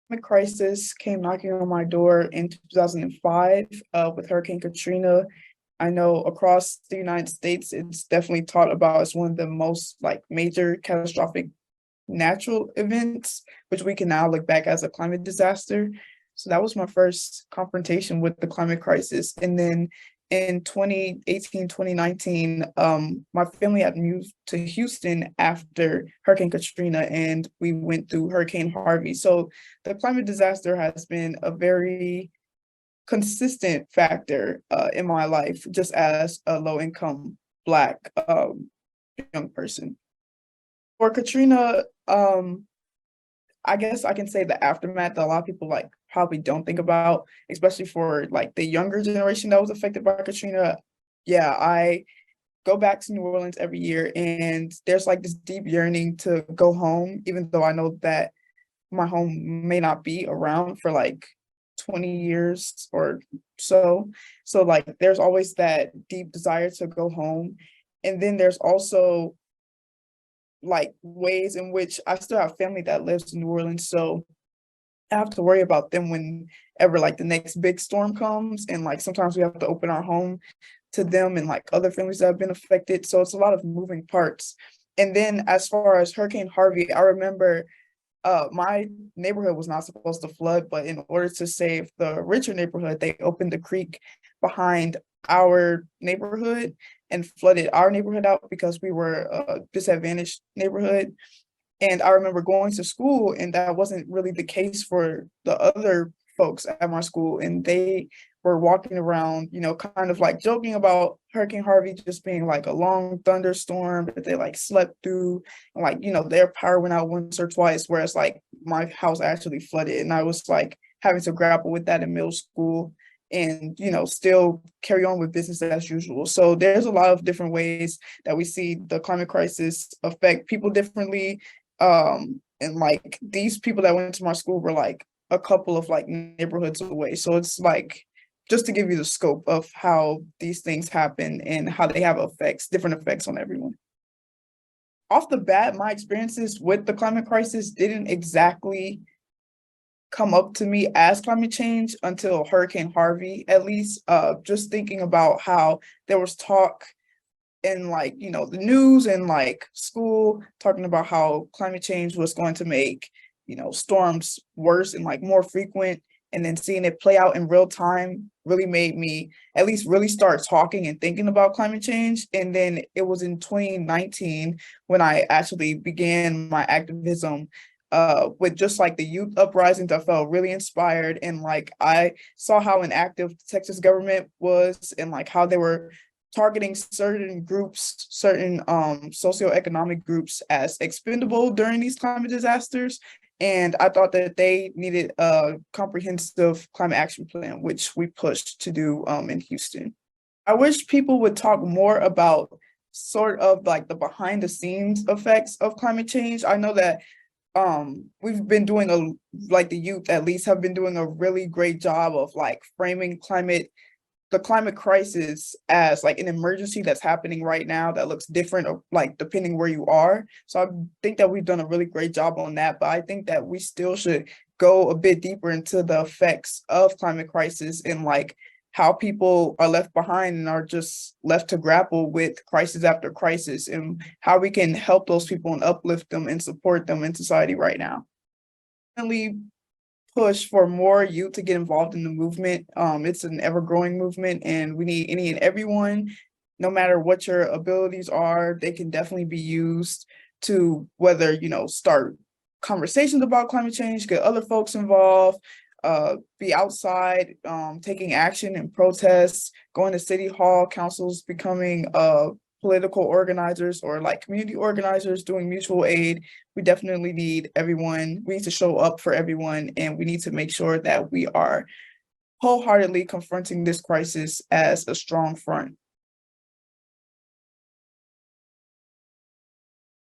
Climate crisis came knocking on my door in 2005 with Hurricane Katrina. I know across the United States, it's definitely taught about as one of the most like major catastrophic natural events, which we can now look back as a climate disaster. So that was my first confrontation with the climate crisis. And then in 2018, 2019, my family had moved to Houston after Hurricane Katrina, and we went through Hurricane Harvey. So the climate disaster has been a very consistent factor in my life, just as a low income Black young person. For Katrina, I guess I can say the aftermath that a lot of people like probably don't think about, especially for like the younger generation that was affected by Katrina. Yeah, I go back to New Orleans every year and there's like this deep yearning to go home, even though I know that my home may not be around for like 20 years or so. So like there's always that deep desire to go home. And then there's also like ways in which I still have family that lives in New Orleans. So I have to worry about them whenever like the next big storm comes. And like sometimes we have to open our home to them and like other families that have been affected. So it's a lot of moving parts. And then as far as Hurricane Harvey, I remember my neighborhood was not supposed to flood, but in order to save the richer neighborhood, they opened the creek behind our neighborhood and flooded our neighborhood out because we were a disadvantaged neighborhood. And I remember going to school, and that wasn't really the case for the other folks at my school. And they were walking around, you know, kind of like joking about Hurricane Harvey just being like a long thunderstorm that they like slept through. And like, you know, their power went out once or twice, whereas like my house actually flooded. And I was like having to grapple with that in middle school and, you know, still carry on with business as usual. So there's a lot of different ways that we see the climate crisis affect people differently. And like these people that went to my school were like a couple of like neighborhoods away. So it's like just to give you the scope of how these things happen and how they have effects, different effects on everyone. Off the bat, my experiences with the climate crisis didn't exactly come up to me as climate change until Hurricane Harvey, at least just thinking about how there was talk in like, you know, the news and like school talking about how climate change was going to make, you know, storms worse and like more frequent. And then seeing it play out in real time really made me at least really start talking and thinking about climate change. And then it was in 2019 when I actually began my activism with just like the youth uprisings. I felt really inspired, and like I saw how inactive the Texas government was and like how they were targeting certain groups, certain socioeconomic groups as expendable during these climate disasters. And I thought that they needed a comprehensive climate action plan, which we pushed to do in Houston. I wish people would talk more about sort of like the behind the scenes effects of climate change. I know that we've been doing like the youth at least have been doing a really great job of like framing the climate crisis as like an emergency that's happening right now that looks different, like depending where you are. So I think that we've done a really great job on that, but I think that we still should go a bit deeper into the effects of climate crisis and like how people are left behind and are just left to grapple with crisis after crisis, and how we can help those people and uplift them and support them in society right now. Definitely push for more youth to get involved in the movement. It's an ever-growing movement, and we need any and everyone, no matter what your abilities are. They can definitely be used to whether, you know, start conversations about climate change, get other folks involved, be outside, taking action and protests, going to city hall, councils, becoming political organizers or like community organizers, doing mutual aid. We definitely need everyone. We need to show up for everyone, and we need to make sure that we are wholeheartedly confronting this crisis as a strong front.